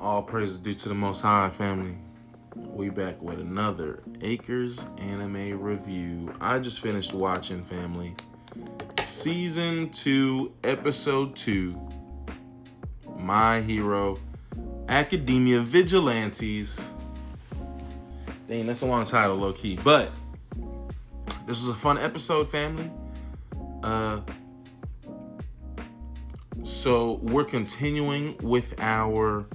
All praise due to the Most High, family. We back with another Acres anime review. I just finished watching, family, Season 2, Episode 2, My Hero Academia Vigilantes. Dang, that's a long title, low-key. But this was a fun episode, family. So we're continuing with our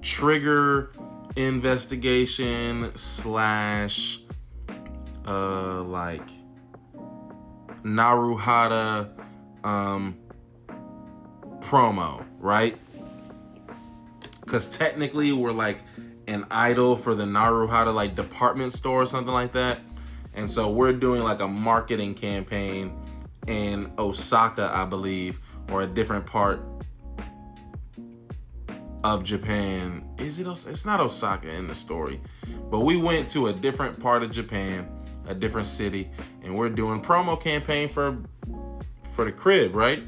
trigger investigation slash like Naruhata promo, right? Because technically we're like an idol for the Naruhata like department store or something like that. And so we're doing like a marketing campaign in Osaka, I believe, or a different part of Japan. Is it? It's not Osaka in the story, but we went to a different part of Japan, a different city, and we're doing promo campaign for the crib, right?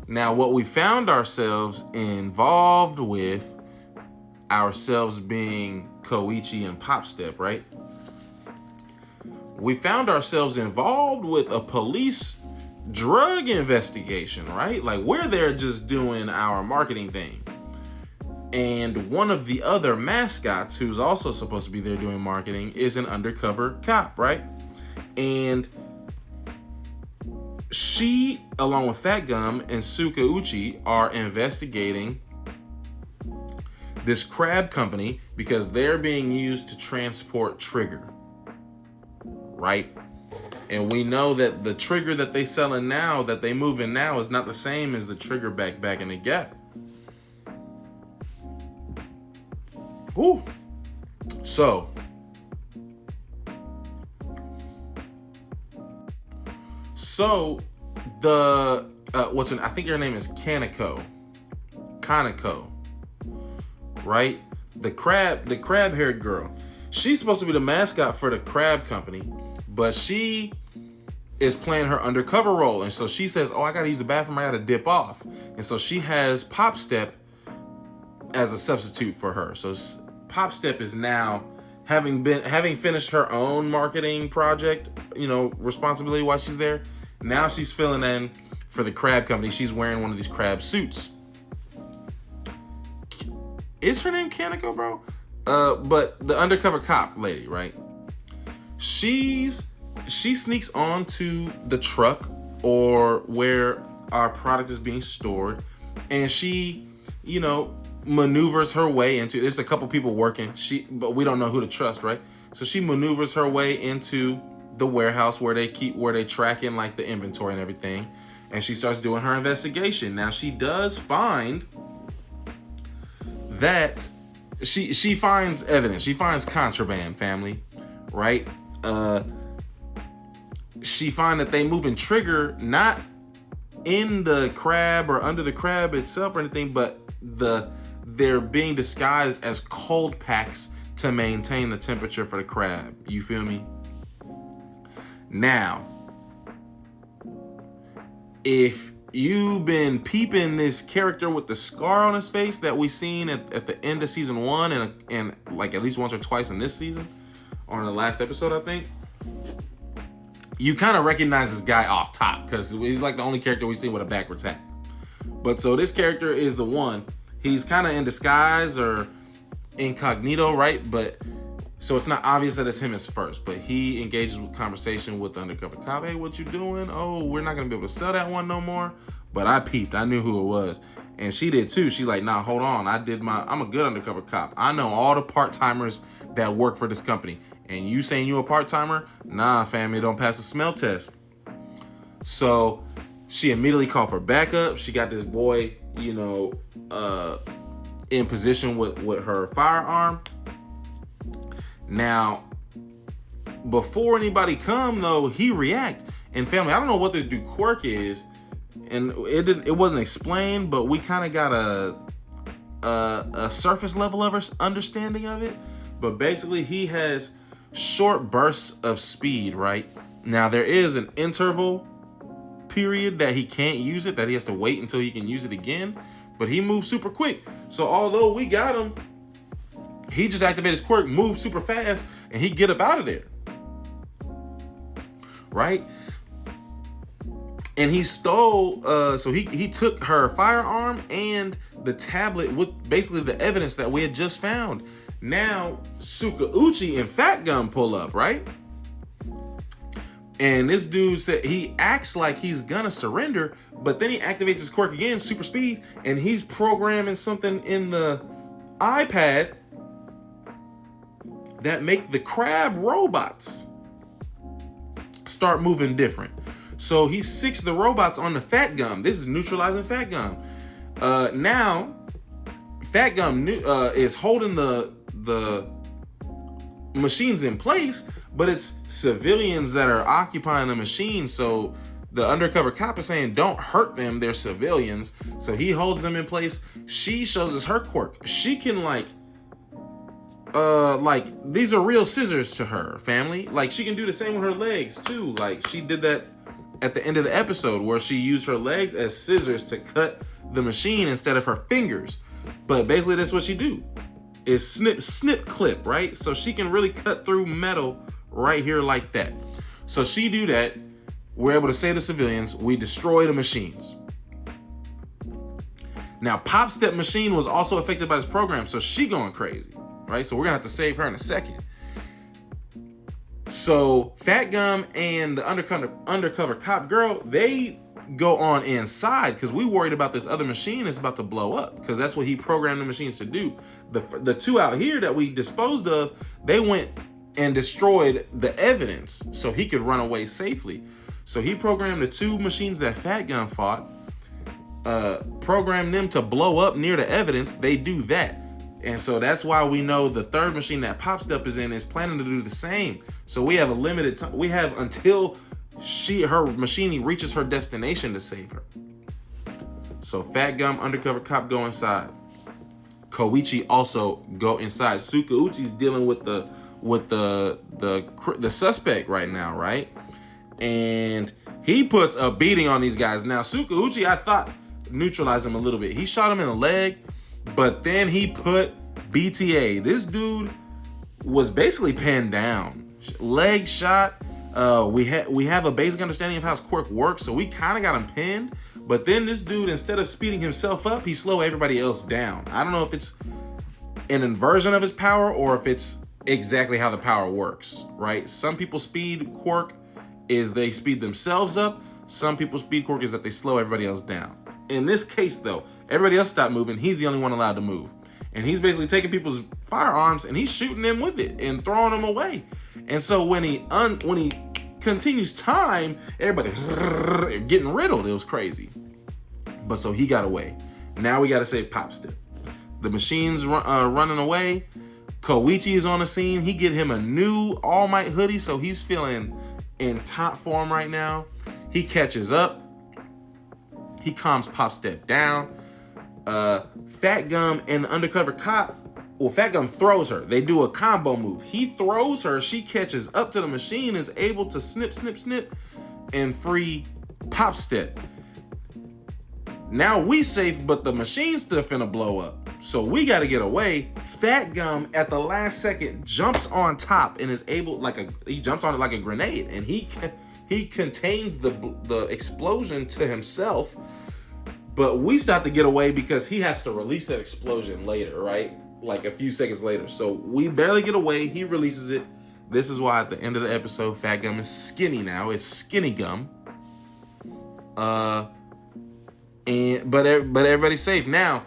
Now, what we found ourselves involved with, ourselves being Koichi and Pop Step, right? We found ourselves involved with a police drug investigation, right? Like, we're there just doing our marketing thing. And one of the other mascots, who's also supposed to be there doing marketing, is an undercover cop, right? And she, along with Fat Gum and Sukauchi, are investigating this crab company because they're being used to transport Trigger, right? And we know that the Trigger that they selling now, that they moving now, is not the same as the Trigger back in the Gap. Ooh. So the I think her name is Kaneko, right? The crab-haired girl. She's supposed to be the mascot for the crab company, but she is playing her undercover role. And so she says, "Oh, I gotta use the bathroom. I gotta dip off." And so she has Pop Step as a substitute for her. So Pop Step is now having finished her own marketing project, responsibility while she's there. Now she's filling in for the crab company. She's wearing one of these crab suits. Is her name Kaneko, bro? But the undercover cop lady, right? She sneaks onto the truck or where our product is being stored, and she, maneuvers her way into. There's a couple people working. But we don't know who to trust, right? So she maneuvers her way into the warehouse where they track in like the inventory and everything, and she starts doing her investigation. Now she does find that she finds evidence. She finds contraband, family, right? She find that they moving Trigger not in the crab or under the crab itself or anything, but they're being disguised as cold packs to maintain the temperature for the crab. You feel me? Now, if you've been peeping this character with the scar on his face that we seen at the end of season 1 and like at least once or twice in this season, or in the last episode, I think, you kind of recognize this guy off top because he's like the only character we've seen with a backwards hat. But so this character is the one. He's kind of in disguise or incognito, right? But so it's not obvious that it's him as first, but he engages with conversation with the undercover cop. "Hey, what you doing? Oh, we're not gonna be able to sell that one no more." But I peeped. I knew who it was. And she did too. She like, "Nah, hold on. I'm a good undercover cop. I know all the part-timers that work for this company. And you saying you a part-timer? Nah, family, don't pass the smell test." So she immediately called for backup. She got this boy, in position with her firearm. Now, before anybody come though, he react. And family, I don't know what this dude quirk is, and it wasn't explained, but we kind of got a surface level of understanding of it. But basically, he has short bursts of speed, right? Now, there is an interval period that he can't use it, that he has to wait until he can use it again. but he moved super quick. So although we got him, he just activated his quirk, moved super fast, and he get up out of there. Right? And he stole, so he took her firearm and the tablet with basically the evidence that we had just found. Now, Tsukauchi and Fat Gum pull up, right? And this dude said he acts like he's gonna surrender, but then he activates his quirk again, super speed, and he's programming something in the iPad that make the crab robots start moving different. So he sicks the robots on the Fat Gum. This is neutralizing Fat Gum. Now, Fat Gum is holding the machines in place, but it's civilians that are occupying the machine. So the undercover cop is saying, don't hurt them, they're civilians. So he holds them in place. She shows us her quirk. She can like these are real scissors to her, family. Like she can do the same with her legs too. Like she did that at the end of the episode where she used her legs as scissors to cut the machine instead of her fingers. But basically that's what she do, is snip, clip, right? So she can really cut through metal right here like that. So she do that. We're able to save the civilians. We destroy the machines. Now, Pop Step machine was also affected by this program, so she going crazy, right? So we're gonna have to save her in a second. So Fat Gum and the undercover cop girl, they go on inside because we worried about this other machine is about to blow up, because that's what he programmed the machines to do. The two out here that we disposed of, they went and destroyed the evidence so he could run away safely. So he programmed the two machines that Fat Gum fought, programmed them to blow up near the evidence. They do that. And so that's why we know the third machine that Pop Step is in is planning to do the same. So we have a limited time. We have until her machine reaches her destination to save her. So Fat Gum, undercover cop go inside. Koichi also go inside. Tsukauchi's dealing with the suspect right now, right? And he puts a beating on these guys. Now Tsukauchi, I thought, neutralized him a little bit. He shot him in the leg, but then he put BTA. This dude was basically pinned down. Leg shot. We have a basic understanding of how his quirk works, so we kind of got him pinned. But then this dude, instead of speeding himself up, he slowed everybody else down. I don't know if it's an inversion of his power or if it's exactly how the power works, right? Some people's speed quirk is they speed themselves up. Some people's speed quirk is that they slow everybody else down. In this case, though, everybody else stopped moving. He's the only one allowed to move. And he's basically taking people's firearms and he's shooting them with it and throwing them away. And so when he continues time, everybody getting riddled. It was crazy. But so he got away. Now we got to save Pop Step. The machine's running away. Koichi is on the scene. He get him a new All Might hoodie, so he's feeling in top form right now. He catches up. He calms Pop Step down. Fat Gum and the undercover cop, well, Fat Gum throws her. They do a combo move. He throws her. She catches up to the machine, is able to snip, and free Pop Step. Now we safe, but the machine's still finna blow up. So we gotta get away. Fat Gum at the last second jumps on top and is able, he jumps on it like a grenade, and he contains the explosion to himself. But we start to get away because he has to release that explosion later, right? Like a few seconds later. So we barely get away. He releases it. This is why at the end of the episode, Fat Gum is skinny now. It's Skinny Gum. But everybody's safe now.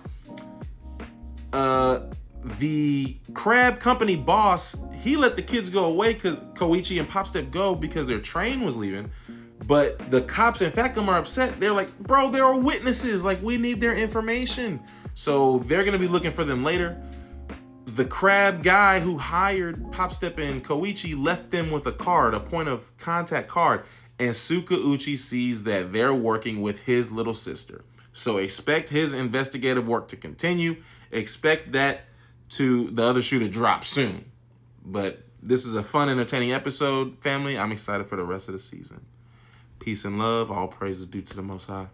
The crab company boss, he let the kids go away because Koichi and Pop Step go because their train was leaving. But the cops and Fat Gum are upset. They're like, bro, there are witnesses. Like, we need their information. So they're going to be looking for them later. The crab guy who hired Pop Step and Koichi left them with a card, a point of contact card. And Tsukauchi sees that they're working with his little sister. So expect his investigative work to continue. Expect that the other shoe to drop soon. But this is a fun, entertaining episode, family. I'm excited for the rest of the season. Peace and love. All praises due to the Most High.